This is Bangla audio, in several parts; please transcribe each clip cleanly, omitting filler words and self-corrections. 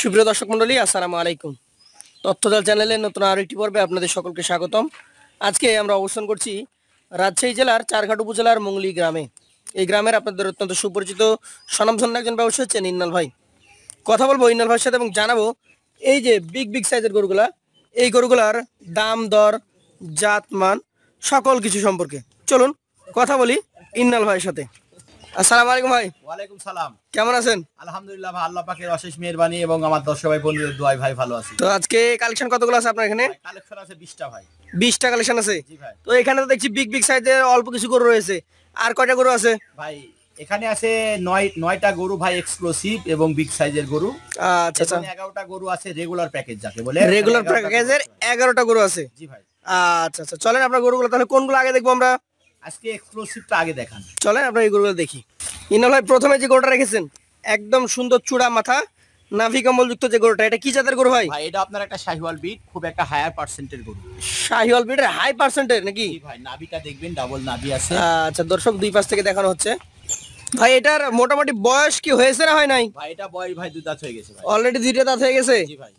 সুপ্রিয় দর্শক মন্ডলী, আসসালামু আলাইকুম। তথ্যজাল চ্যানেলের নতুন আরেকটি পর্বে আপনাদের সকলকে স্বাগতম। আজকে আমরা অবস্থান করছি রাজশাহী জেলার চারঘাট উপজেলার মুংলি গ্রামে। এই গ্রামের আপনাদের অত্যন্ত সুপরিচিত স্বনামধন্য একজন ব্যবসায়ী হচ্ছেন ইন্নাল ভাই। কথা বলবো ইন্নাল ভাইয়ের সাথে এবং জানাবো এই যে বিগ সাইজের গরুগুলা, এই গরুগুলার দাম দর, জাত মান সকল কিছু সম্পর্কে চলুন কথা বলি ইন্নাল ভাইয়ের সাথে। আসসালামু আলাইকুম ভাই। ওয়ালাইকুম সালাম। কেমন আছেন? আলহামদুলিল্লাহ ভাই, আল্লাহ পাকের অশেষ মেহেরবানি এবং আমার দর্শক ভাই বন্ধুদের দোয়ায় ভাই ভালো আছি। তো আজকে কালেকশন কতগুলো আছে আপনার এখানে? কালেকশন আছে 20টা ভাই। 20টা কালেকশন আছে। জি ভাই। তো এখানে তো দেখছি বিগ সাইজের অল্প কিছু গরু রয়েছে, আর কয়টা গরু আছে ভাই এখানে আছে 9টা গরু ভাই, এক্সক্লুসিভ এবং বিগ সাইজের গরু। আচ্ছা আচ্ছা। 11টা গরু আছে রেগুলার প্যাকেজ যাকে বলে। রেগুলার প্যাকেজের 11টা গরু আছে। জি ভাই। আচ্ছা আচ্ছা, চলেন আপনার গরুগুলো তাহলে কোনগুলো আগে দেখবো আমরা? আজকে এক্সক্লুসিভটা আগে দেখান। চলেন আমরা এই গরুগুলো দেখি। ইনাল ভাই, প্রথমে যে গরুটা রেখেছেন একদম সুন্দর চূড়া মাথা, নাভি কম্বল যুক্ত যে গরুটা, এটা কি জাতের গরু ভাই? ভাই এটা আপনার একটা শাহিওয়াল বিট, খুব একটা হায়ার পার্সেন্টের গরু। শাহিওয়াল ব্রিডের হাই পার্সেন্টের নাকি? জি ভাই, নাভিটা দেখবেন ডাবল নাভি আছে। আচ্ছা দর্শক, দুই পাশ থেকে দেখানো হচ্ছে। ভাই এটার মোটামুটি বয়স কি হয়েছে না হয় নাই? ভাই এটা বয়স ভাই 2 দাঁত হয়ে গেছে ভাই। অলরেডি 2টা দাঁত হয়ে গেছে। জি ভাই।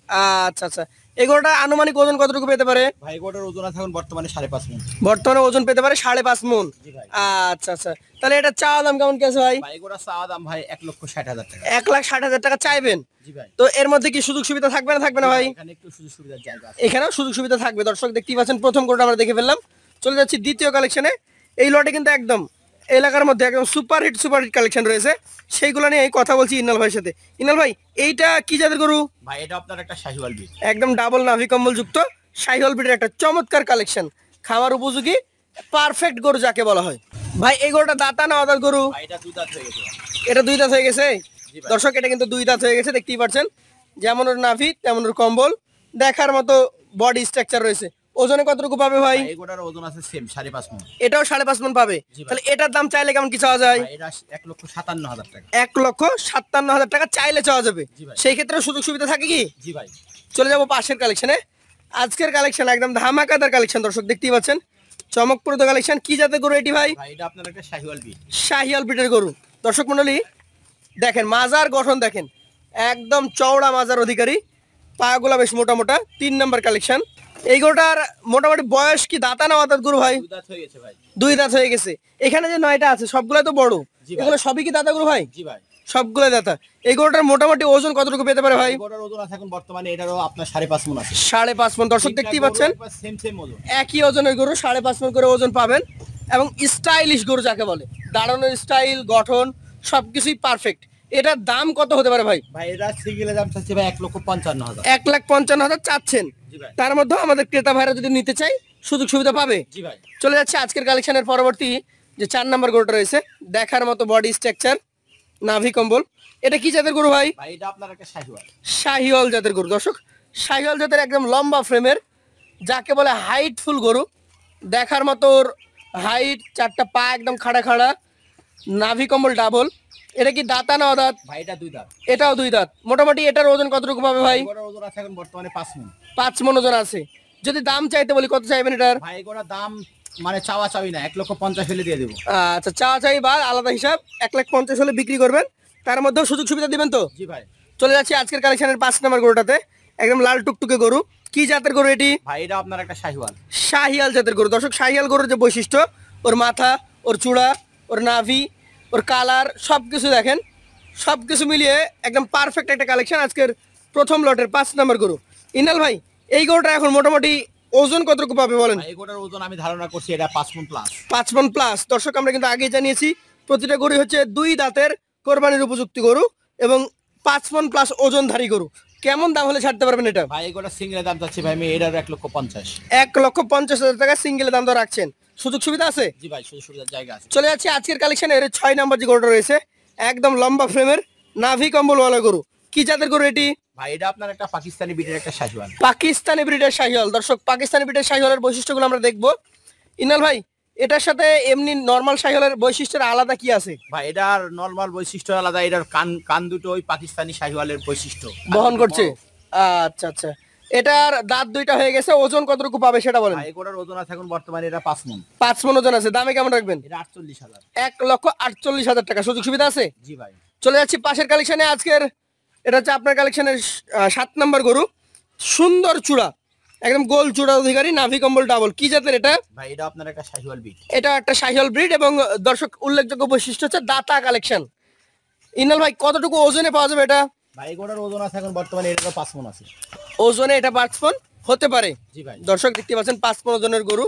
আচ্ছা আচ্ছা, এই গরুটা আনুমানিক ওজন কতটুকু পেতে পারে? ভাই গোটার ওজন আছে এখন বর্তমানে 5.5 মণ। বর্তমানে ওজন পেতে পারে 5.5 মণ। জি ভাই। আচ্ছা আচ্ছা, তাহলে এটা চাওয়া দাম কেমন কি আছে ভাই? ভাই গোটা চাওয়া দাম ভাই 1,60,000 টাকা। 1,60,000 টাকা চাইবেন? জি ভাই। তো এর মধ্যে কি সুযোগ সুবিধা থাকবে না থাকবে না ভাই? এখানে একটু সুযোগ সুবিধার জায়গা আছে। এখানেও সুযোগ সুবিধা থাকবে। দর্শক দেখতেই পাচ্ছেন, প্রথম গরুটা আমরা দেখে ফেললাম। চলে যাচ্ছি দ্বিতীয় কালেকশনে। এই লটে কিন্তু একদম এলাকার মধ্যে একদম সুপারহিট কালেকশন রয়েছে, সেইগুলো নিয়ে কথা বলছি ইন্নাল ভাইয়ের সাথে। ইন্নাল ভাই, এইটা কি জাতের গরু? ভাই এটা আপনার একটা শাহিওয়াল বিট, একদম ডাবল নাভি কম্বল যুক্ত শাহিওয়াল ব্রিডের একটা চমৎকার কালেকশন, খাওয়ার উপযোগী পারফেক্ট গরু যাকে বলা হয়। ভাই এই গরুটা দাঁতা না আদার গরু? ভাই এটা 2 দাঁত হয়ে গেছে। এটা 2 দাঁত হয়ে গেছে। জি ভাই। দর্শক এটা কিন্তু 2 দাঁত হয়ে গেছে, দেখতেই পাচ্ছেন। যেমন ওর নাভি তেমন ওর কম্বল, দেখার মতো বডি স্ট্রাকচার রয়েছে। ওজনে কতটুকু পাবে ভাই? ভাই এগুলোর ওজন আছে সেম 5.5 মণ। এটাও 5.5 মণ পাবে। জি ভাই। তাহলে এটার দাম চাইলে কেমন কি চাওয়া যায়? ভাই এটা 1,57,000 টাকা। 1,57,000 টাকা চাইলে চাওয়া যাবে। জি ভাই। সেই ক্ষেত্রে সুযোগ সুবিধা থাকে কি? জি ভাই। চলে যাবো পাশের কালেকশনে। আজকের কালেকশন একদম ধামাকাদার কালেকশন, দর্শক দেখতেই পাচ্ছেন, চমকপ্রদ কালেকশন। কি জাতের গরু এটি ভাই? ভাই এটা আপনার একটা শাহিওয়াল বিট। শাহিওয়াল ব্রিডের গরু। দর্শক মন্ডলী দেখেন, মাজার গঠন দেখেন, একদম চওড়া মাজার অধিকারী, পাগুলা বেশ মোটা মোটা। 3 নম্বর কালেকশন। এই গরুটার মোটামুটি বয়স কি দাঁতা না আদাত গরু ভাই? 2 দাঁত হয়ে গেছে ভাই। 2 দাঁত হয়ে গেছে। এখানে যে 9টা আছে সবগুলাই তো বড়, জি ভাই। এগুলো সবই কি দাঁতা গরু ভাই? জি ভাই। সবগুলো দাঁতা। এই গরুটার মোটামুটি ওজন কতটুকু পেতে পারে ভাই? এগুলোর ওজন আছে এখন বর্তমানে এটারও আপনার 5.5 মণ আছে। 5.5 মণ। দর্শক দেখতেই পাচ্ছেন, সেম ওজন। একই ওজনের গরু 5.5 মণ করে ওজন পাবেন। এবং স্টাইলিশ গরু যাকে বলে, দাঁড়ানোর স্টাইল, গঠন সবকিছুই পারফেক্ট। এটার দাম কত হতে পারে ভাই? ভাই এটা সিঙ্গেলের দাম চাচ্ছি ভাই 1,55,000। 1,55,000 চাচ্ছেন। জি ভাই। তার মধ্যে আমাদের ক্রেতা ভাইরা যদি নিতে চাই সুযোগ সুবিধা পাবে। জি ভাই। চলে যাচ্ছে আজকের কালেকশনের পরবর্তী যে 4 নম্বর গরুটা রয়েছে, দেখার মতো বডি স্ট্রাকচার, নাভি কম্বল। এটা কি জাতের গরু ভাই? ভাই এটা আপনার একটা শাহিওয়াল। শাহিওয়াল জাতের গরু। দর্শক শাহিওয়াল জাতের একদম লম্বা ফ্রেমের, যাকে বলে হাইটফুল গরু, দেখার মতো হাইট, 4টা পা একদম খাড়া খাড়া, নাভি কম্বল ডাবল। এটা কি দাঁতা না অদাঁত? ভাই এটা 2 দাঁত। এটাও 2 দাঁত। মোটামুটি এটার ওজন কতটুকু পাবে ভাই? এগুলোর ওজন আছে এখন বর্তমানে 5 মণ। 5 মণ ওজন আছে। যদি দাম চাইতে বলি কত চাইবেন এটার? ভাই এগুলোর দাম মানে চাওয়া চাওয়ি না, 1,50,000 হলে দিয়ে দেবো। আচ্ছা, চা চাই বা আলাদা হিসাব 1,50,000 হলে বিক্রি করবেন, তার মধ্যেও সুযোগ সুবিধা দিবেন তো? জি ভাই। চলে যাচ্ছি আজকের কালেকশনের 5 নম্বর গরুটাতে। একদম লাল টুকটুকে গরু। কি জাতের গরু এটি? ভাই এটা আপনার একটা শাহিওয়াল। শাহিয়াল জাতের গরু। দর্শক শাহিয়াল গরুর যে বৈশিষ্ট্য, ওর মাথা, ওর চূড়া, ওর নাভি, ওর কালার, সবকিছু দেখেন, সবকিছু মিলিয়ে একদম পারফেক্ট একটা কালেকশন আজকের প্রথম লটের 5 নম্বর গরু। ইনাল ভাই, এই গরুটা এখন মোটামুটি ওজন কতটুকু পাবে বলেন? ভাই এগুলোর ওজন আমি ধারণা করছি এটা 5 মণ প্লাস। 5 মণ প্লাস। দর্শক আমরা কিন্তু আগেই জানিয়েছি, প্রতিটা গরু হচ্ছে 2 দাঁতের কোরবানির উপযুক্ত গরু এবং 5 মণ প্লাস ওজনধারী গরু। কেমন দাম হলে ছাড়তে পারবেন এটা? ভাই এগুলোর সিঙ্গেলের দাম চাচ্ছি ভাই আমি এটার 1,50,000। 1,50,000 টাকা সিঙ্গেলের দাম তো রাখছেন, সুযোগ সুবিধা আছে? জি ভাই, সুযোগ সুবিধার জায়গা আছে। চলে যাচ্ছে আজকের কালেকশনের 6 নম্বর যে গরুটা রয়েছে, একদম লম্বা ফ্রেমের, নাভি কম্বলওয়ালা গরু। কি জাতের গরু এটি? ভাই এটা আপনার একটা পাকিস্তানি বিটের একটা শাহিওয়াল। পাকিস্তানি ব্রিডের শাহিওয়াল। দর্শক পাকিস্তানি ব্রিডের শাহিওয়ালের বৈশিষ্ট্যগুলো আমরা দেখবো। ইনাল ভাই, এটার সাথে এমনি নর্মাল শাহিওয়ালের বৈশিষ্ট্যের আলাদা কি আছে? ভাই এটার নরমাল বৈশিষ্ট্য আলাদা, এটার কান দুটো ওই পাকিস্তানি শাহিওয়ালের বৈশিষ্ট্য বহন করছে। আচ্ছা আচ্ছা, এটার দাঁত 2টা হয়ে গেছে। ওজন কতটুকু পাবে সেটা বলেন? ভাই এগুলোর ওজন আছে এখন বর্তমানে এটা 5 মণ। 5 মণ ওজন আছে। দামে কেমন রাখবেন? এটা 48,000। 1,48,000 টাকা। সুযোগ সুবিধা আছে? জি ভাই। চলে যাচ্ছি পাশের কালেকশনে আজকের এটা হচ্ছে আপনার কালেকশনের 7 নাম্বার গরু। সুন্দর চূড়া, একদম গোল চূড়া অধিকারী, নাভি কম্বল ডাবল। কি জাতের এটা? ভাই এটা আপনার একটা শাহিওয়াল বিট। এটা একটা শাহিওয়াল ব্রিড এবং দর্শক উল্লেখযোগ্য বৈশিষ্ট্য হচ্ছে দাতা কালেকশন। ইনাল ভাই কতটুকু ওজনে পাওয়া যাবে এটা? ভাই এগুলোর ওজন আছে এখন বর্তমানে এটা 5 মণ আছে। ওজনে এটা 5 মণ হতে পারে। জি ভাই। দর্শক দেখতে পাচ্ছেন 5 মণ ওজনের গরু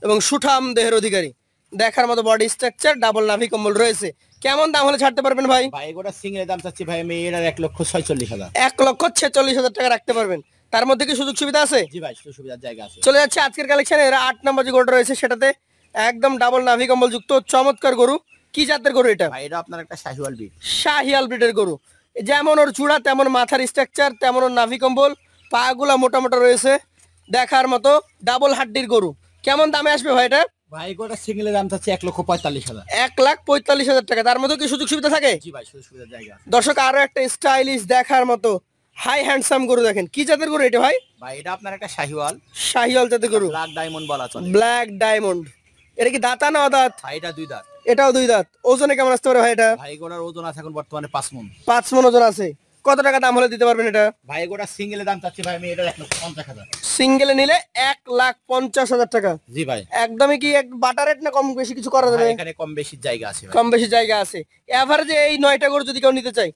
এবং সুঠাম দেহের অধিকারী, দেখার মতো বডি স্ট্রাকচার, ডাবল নাভি কম্বল রয়েছে। কেমন দাম হলে ছাড়তে পারবেন ভাই? ভাই এগুলোর সিঙ্গেল দাম চাচ্ছি ভাই আমি এটার 1,46,000। 1,46,000 টাকা রাখতে পারবেন। তার মধ্যে কি সুযোগ সুবিধা আছে? জি ভাই সুযোগ সুবিধার জায়গা আছে। চলে যাচ্ছে আজকের কালেকশনে। এরা 8 নম্বর যে গরুটা রয়েছে সেটাতে একদম ডাবল নাভি কম্বল যুক্ত চমৎকার গরু। কি জাতের গরু এটা? ভাই এটা আপনার একটা শাহিওয়াল বিট। শাহিয়াল ব্রিডের গরু। যেমন ওর চূড়া তেমন মাথার স্ট্রাকচার, তেমন ওর নাভি কম্বল, পাগুলা মোটা মোটা রয়েছে, দেখার মতো ডাবল হাড্ডির গরু। কেমন দামে আসবে ভাই এটা? ভাই এগুলোর সিঙ্গেল দাম চাচ্ছি 1,45,000। 1,45,000 টাকা। তার মধ্যে কি সুযোগ সুবিধা থাকে? জি ভাই সুযোগ সুবিধার জায়গা আছে। দর্শক আরো একটা স্টাইলিশ দেখার মতো হাই হ্যান্ডসাম গরু দেখেন। কি জাতের গরু এটা ভাই? ভাই এটা আপনার একটা শাহিওয়াল। শাহিয়াল জাতের গরু, ব্ল্যাক ডায়মন্ড বলা চলে। Black diamond. এটা কি দাতা না অদাঁত? ভাই এটা 2 দাঁত। এটাও 2 দাঁত। ওজনে কেমন আসতে পারে ভাই এটা? ভাই এগুলোর ওজন আছে এখন বর্তমানে 5 মণ। 5 মণ ওজন আছে। কত টাকা দাম হলে দিতে পারবেন এটা? ভাই এগুলোর সিঙ্গেল দাম চাচ্ছি ভাই আমি এটার 1,50,000। সিঙ্গেলে নিলে 1,50,000 টাকা। জি ভাই। একদমই কি এক বাটার রেট না কম বেশি কিছু করা যাবে? ভাই এখানে কম বেশি জায়গা আছে ভাই। কম বেশি জায়গা আছে। এভারেজে এই 9টা গরু যদি কেউ নিতে চায়,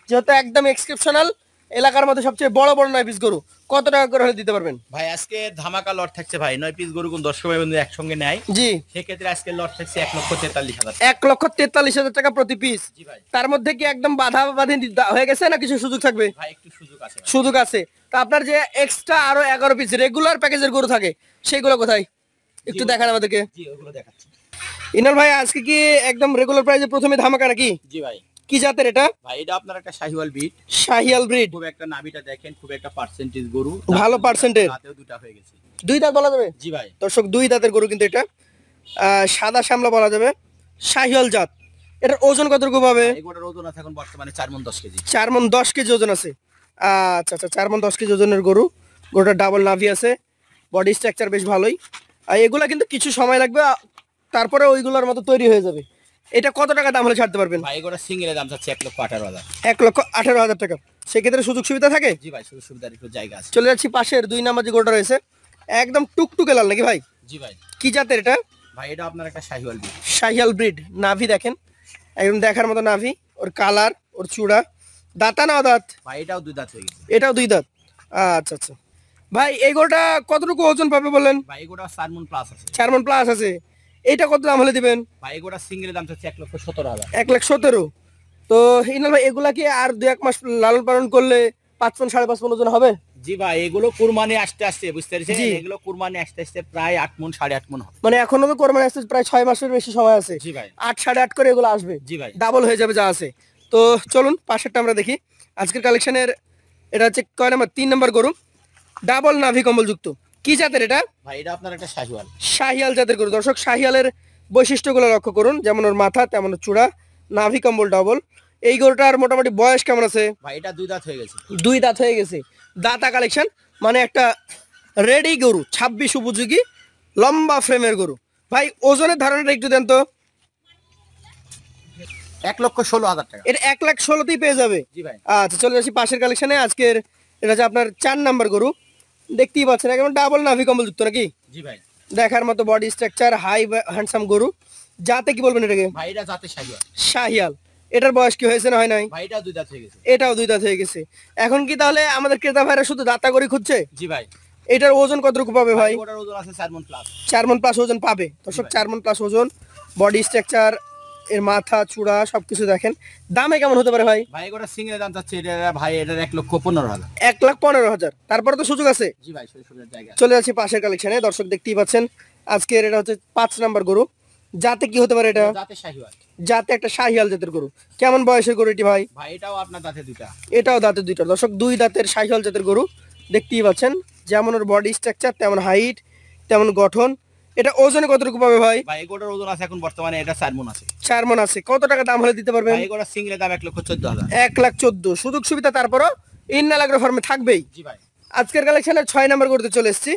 যেহেতু একদম এক্সেপশনাল, এলাকার মধ্যে সবচেয়ে বড় বড় 9 পিস গরু, কত টাকা করে হলে দিতে পারবেন? ভাই আজকে ধামাকা লট থাকছে ভাই, 9 পিস গরু কোন দর্শক ভাই বন্ধু একসঙ্গে নেয়, জি, সেক্ষেত্রে আজকে লট থাকছে 1,43,000। 1,43,000 টাকা প্রতি পিস। জি ভাই। তার মধ্যে কি একদম বাধা বাধি হয়ে গেছে না কিছু সুযোগ থাকবে? ভাই একটু সুযোগ আছে ভাই। সুযোগ আছে। তো আপনার যে এক্সট্রা আরো 11 পিস রেগুলার প্যাকেজের গরু থাকে সেইগুলো কোথায় একটু দেখান আমাদেরকে। জি ওগুলো দেখাচ্ছি। ইনাল ভাই আজকে কি একদম রেগুলার প্রাইসে প্রথমে ধামাকা নাকি? জি ভাই। কি জাতের এটা? ভাই এটা আপনার একটা শাহিওয়াল বিট। শাহিয়াল ব্রিড। খুব একটা নাভিটা দেখেন, খুব একটা পার্সেন্টেজ গরু, ভালো পার্সেন্টের। রাতেও দুটা হয়ে গেছে। 2 দাঁত বলা যাবে? জি ভাই। দর্শক 2 দাঁতের গরু কিন্তু এটা সাদা শ্যামলা বলা যাবে, শাহিয়াল জাত। এটার ওজন কতটুকু পাবে? এগুলোর ওজন আছে এখন বর্তমানে 4 মণ 10 কেজি। 4 মণ 10 কেজি ওজন আছে। আচ্ছা আচ্ছা, 4 মণ 10 কেজি ওজনের গরু। গরুটা ডাবল নাভি আছে, বডি স্ট্রাকচার বেশ ভালোই। আর এগুলা কিন্তু কিছু সময় লাগবে, তারপরে ওইগুলোর মতো তৈরি হয়ে যাবে। এটা কত টাকা দাম হলে ছাড়তে পারবেন? ভাই এগুলোর সিঙ্গেলের দাম চাচ্ছে 1,18,000। 1,18,000 টাকা। সেক্ষেত্রে সুযোগ সুবিধা থাকে? জি ভাই সুযোগ সুবিধার একটু জায়গা আছে। চলে যাচ্ছি পাশের 2 নাম্বার যে গরুটা রয়েছে, একদম টুকটুকে লাল নাকি ভাই? জি ভাই। কি জাতের এটা? ভাই এটা আপনার একটা শাহিওয়াল বিট। শাহিয়াল ব্রিড। নাভি দেখেন, একদম দেখার মতো নাভি, ওর কালার, ওর চূড়া। দাতা না দাঁত? ভাই এটাও 2 দাঁত হয়ে গেছে। এটাও 2 দাঁত। আচ্ছা আচ্ছা ভাই, এই গরুটা কতটুকু ওজন পাবে বলেন? ভাই এগুলো 4 মণ প্লাস আছে। 4 মণ প্লাস আছে। এইটা কত দাম হলে দিবেন? ভাই এগুলো সিঙ্গেলের দাম চাচ্ছে 1,17,000। 1,17,000। তো ইনাল ভাই এগুলা কি আর 2-1 মাস লালন পালন করলে 5 মণ 5.5 মণ ওজন হবে? জি ভাই এগুলো কুরবানি আসতে আসতে বুঝতে পারছেন, জি। এগুলো কুরবানি আসতে আসতে প্রায় 8 মণ 8.5 মণ হবে। মানে এখনো তো কোরবানি আসতে প্রায় 6 মাসের বেশি সময় আছে। জি ভাই। 8 8.5 করে এগুলো আসবে। জি ভাই। ডাবল হয়ে যাবে যা আছে। তো চলুন পাশেরটা আমরা দেখি। আজকের কালেকশনের এটা হচ্ছে কয় নাম্বার? 3 নাম্বার গরু, ডাবল নাভি কম্বল যুক্ত। কি জাতের এটা? ভাই এটা আপনার একটা শাহিওয়াল। শাহিয়াল জাতের গরু। দর্শক শাহিয়ালের বৈশিষ্ট্যগুলো লক্ষ্য করুন, যেমন ওর মাথা তেমন ওর চূড়া, নাভি কম্বল ডাবল। এই গরুটার মোটামুটি বয়স কেমন আছে? ভাই এটা 2 দাঁত হয়ে গেছে। 2 দাঁত হয়ে গেছে। দাতা কালেকশন, মানে একটা রেডি গরু, 26 উপযোগী লম্বা ফ্রেমের গরু। ভাই ওজনের ধারণাটা একটু দেন তো। 1,16,000 টাকা। এটা 1,16,000তেই পেয়ে যাবে। জি ভাই। আচ্ছা চলে আসি পাশের কালেকশনে। আজকের এটা হচ্ছে আপনার 4 নাম্বার গরু। দেখতেই পাচ্ছেন একদম ডাবল নাভি কম্বল যুক্ত নাকি? জি ভাই। দেখার মতো বডি স্ট্রাকচার, হাই হ্যান্ডসাম গরু। যাতে কি বলবেন এটাকে? ভাই এটা জাতে শাহিওয়াল। শাহিয়াল। এটার বয়স কি হয়েছে না হয় নাই? ভাই এটা 2 দাঁত হয়ে গেছে। এটাও 2 দাঁত হয়ে গেছে। এখন কি তাহলে আমাদের ক্রেতা ভাইরা শুধু দাতা গরু খুঁজছে? জি ভাই। এটার ওজন কতটুকু পাবে ভাই? ওটার ওজন আছে 4 মণ প্লাস। 4 মণ প্লাস ওজন পাবে। দর্শক 4 মণ প্লাস ওজন, বডি স্ট্রাকচার, এর মাথা চূড়া সবকিছু দেখেন। দামে কেমন হতে পারে ভাই? ভাই এগুলো সিঙ্গেলের দাম চাচ্ছে এটা ভাই এটার 1,15,000। 1,15,000। তারপরে তো সুযোগ আছে। জি ভাই সুযোগ সুবিধার জায়গা আছে। চলে যাচ্ছি পাশের কালেকশনে। দর্শক দেখতেই পাচ্ছেন আজকের এটা হচ্ছে 5 নাম্বার গরু। যাতে কি হতে পারে এটা? জাতে শাহিওয়াল। যাতে একটা শাহিয়াল জাতের গরু। কেমন বয়সের গরু এটি ভাই? ভাই এটাও আপনার দাঁতে 2টা। এটাও দাঁতের 2টা। দর্শক 2 দাঁতের শাহিয়াল জাতের গরু দেখতেই পাচ্ছেন, যেমন ওর বডি স্ট্রাকচার তেমন হাইট তেমন গঠন। এটা ওজনে কতটুকু পাবে ভাই? ভাই এগুলোর ওজন আছে এখন বর্তমানে এটা 4 মণ আছে। 4 মণ আছে। কত টাকা দাম হলে দিতে পারবেন? ভাই এগুলোর সিঙ্গেলের দাম 1,14,000। 1,14,000। সুযোগ সুবিধা তারপরও ইন্নাল আগ্রো ফার্মে থাকবেই। জি ভাই। আজকের কালেকশনের 6 নাম্বার গরুতে চলে এসেছি।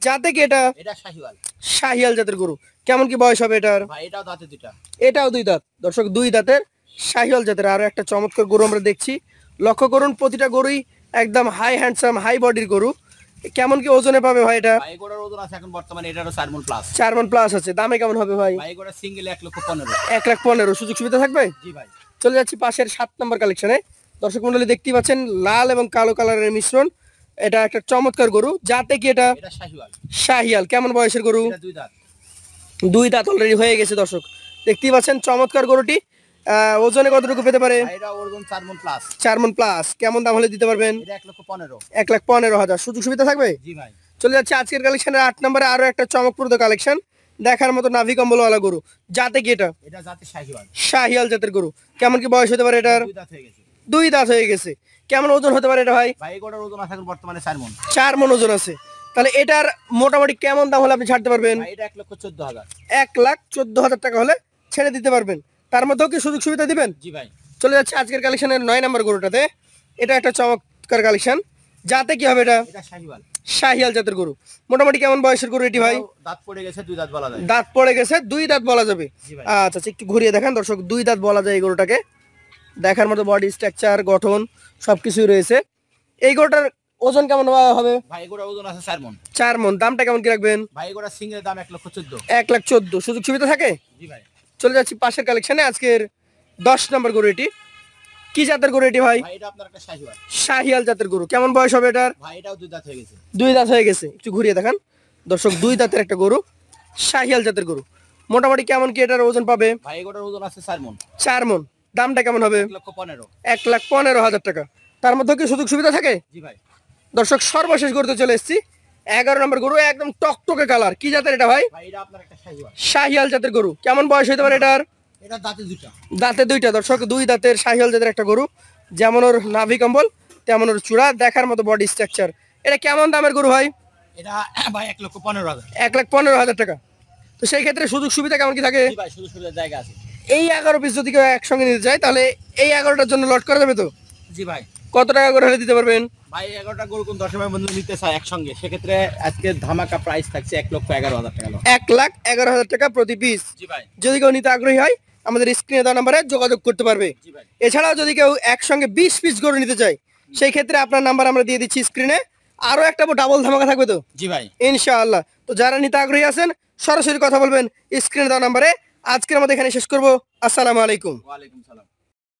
যাতে কি এটা? এটা শাহিওয়াল। শাহিয়াল জাতের গরু। কেমন কি বয়স হবে এটার? ভাই এটাও দাঁতে 2টা। এটাও 2 দাঁত। দর্শক 2 দাঁতের শাহিয়াল জাতের আরো একটা চমৎকার গরু আমরা দেখছি। লক্ষ্য করুন প্রতিটা গরুই একদম হাই হ্যান্ডসাম হাই বডির গরু। কেমন কি ওজনে পাবে ভাই এটা? ভাই এগুলোর ওজন আছে এখন বর্তমানে এটারও 4 মণ প্লাস। 4 মণ প্লাস আছে। দামে কেমন হবে ভাই? ভাই এগুলো সিঙ্গেল 1,15,000। 1,15,000। সুযোগ সুবিধা থাকবে? জি ভাই। চলে যাচ্ছি পাশের 7 নম্বর কালেকশনে। দর্শক মন্ডলী দেখতেই পাচ্ছেন লাল এবং কালো কালারের মিশ্রণ। এটা একটা চমৎকার গরু। জাতে কি এটা? এটা শাহিওয়াল। শাহিয়াল। কেমন বয়সের গরু? এটা 2 দাঁত। 2 দাঁত অলরেডি হয়ে গেছে। দর্শক দেখতেই পাচ্ছেন চমৎকার গরুটি। ওজনে কতটুকু পেতে পারে? ভাই এটা ওজন 4 মণ প্লাস। 4 মণ প্লাস। কেমন দাম হলে দিতে পারবেন? এটা 1,15,000। 1,15,000। সুযোগ সুবিধা থাকবে? জি ভাই। চলে যাচ্ছে আজকের কালেকশনের 8 নম্বরে আরো একটা চমকপ্রদ কালেকশন। দেখার মতো নাভি কম্বলওয়ালা গরু। জাতে কি এটা? এটা জাতে শাহিওয়াল। শাহিয়াল জাতের গরু। কেমন কি বয়স হতে পারে এটার? 2 দাঁত হয়ে গেছে। 2 দাঁত হয়ে গেছে। কেমন ওজন হতে পারে এটা ভাই? ভাই এগুলোর ওজন আছে এখন বর্তমানে 4 মণ। 4 মণ ওজন আছে। তাহলে এটার মোটামুটি কেমন দাম হলে আপনি ছাড়তে পারবেন? ভাই এটা 1,14,000। 1,14,000 টাকা হলে ছেড়ে দিতে পারবেন। তার মধ্যেও কি সুযোগ সুবিধা দিবেন? জি ভাই। চলে যাচ্ছে আজকের কালেকশনের 9 নম্বর গরুটাতে। এটা একটা চমৎকার কালেকশন। জাতে কি হবে এটা? এটা শাহিওয়াল। শাহিয়াল জাতের গরু। মোটামুটি কেমন বয়সের গরু এটি ভাই? দাঁত পড়ে গেছে 2 দাঁত বলা যায়। দাঁত পড়ে গেছে 2 দাঁত বলা যাবে। জি ভাই। আচ্ছা একটু ঘুরিয়ে দেখান দর্শক। 2 দাঁত বলা যায় এই গরুটাকে। দেখার মতো বডি স্ট্রাকচার গঠন সবকিছুই রয়েছে। এই গরুটার ওজন কেমন হবে? ভাই এগুলোর ওজন আছে 4 মণ। 4 মণ। দামটা কেমন কি রাখবেন? ভাই এগুলোর সিঙ্গেল দাম 1,14,000। 1,14,000। সুযোগ সুবিধা থাকে? জি ভাই। চলে যাচ্ছি পাশের কালেকশনে আজকের 10 নম্বর গরু এটি। কি জাতের গরু এটি ভাই? ভাই এটা আপনার একটা শাহিওয়াল। শাহিয়াল জাতের গরু। কেমন বয়স হবে এটার? ভাই এটাও 2 দাঁত হয়ে গেছে। 2 দাঁত হয়ে গেছে। একটু ঘুরিয়ে দেখান দর্শক। 2 দাঁতের একটা গরু, শাহিয়াল জাতের গরু। মোটামুটি কেমন কি এটার ওজন পাবে? ভাই এগুলোর ওজন আছে 4 মণ। 4 মণ। দামটা কেমন হবে? 1,15,000। 1,15,000 টাকা। তার মধ্যে কি সুযোগ সুবিধা থাকে? জি ভাই। দর্শক সর্বশেষ গরুতে চলে এসেছি। 11 নম্বর গরু একদম টকটকে কালার। কি জাতের এটা ভাই? ভাই এটা আপনার একটা শাহিওয়াল। শাহিয়াল জাতের গরু। কেমন বয়স হতে পারে এটার? এটা দাঁতে 2টা। দাঁতে 2টা। দর্শক 2 দাঁতের শাহিয়াল জাতের একটা গরু। যেমন ওর নাভি কম্বল তেমন ওর চূড়া। দেখার মতো বডি স্ট্রাকচার। এটা কেমন দামের গরু ভাই? এটা ভাই 1,15,000। 1,15,000 টাকা। তো সেই ক্ষেত্রে সুযোগ সুবিধা কেমন কি থাকে? জি ভাই সুযোগ সুবিধার জায়গা আছে। এই 11 পিস যদি কেউ একসঙ্গে নিতে চায় তাহলে এই 11টার জন্য লট করা যাবে তো? জি ভাই। কত টাকা করে হলে দিতে পারবেন? ভাই 11টা গরু কোন দর্শক বন্ধু নিতে চায় একসঙ্গে সেক্ষেত্রে আজকে ধামাকা প্রাইস থাকছে 1,11,000 টাকা। 1,11,000 টাকা প্রতি পিস। জি ভাই। যদি কেউ নিতে আগ্রহী হয় আমাদের স্ক্রিনে দেওয়া নাম্বারে যোগাযোগ করতে পারবে। জি ভাই। এছাড়াও যদি কেউ একসঙ্গে 20 পিস গরু নিতে চায় সেই ক্ষেত্রে আপনার নাম্বার আমরা দিয়ে দিচ্ছি স্ক্রিনে। আরো একটা ডাবল ধামাকা থাকবে তো? জি ভাই। ইনশাআল্লাহ। তো যারা নিতে আগ্রহী আছেন সরাসরি কথা বলবেন স্ক্রিনে দেওয়া নাম্বারে। আজকের মতো এখানে শেষ করব। আসসালামু আলাইকুম। ওয়ালাইকুম সালাম।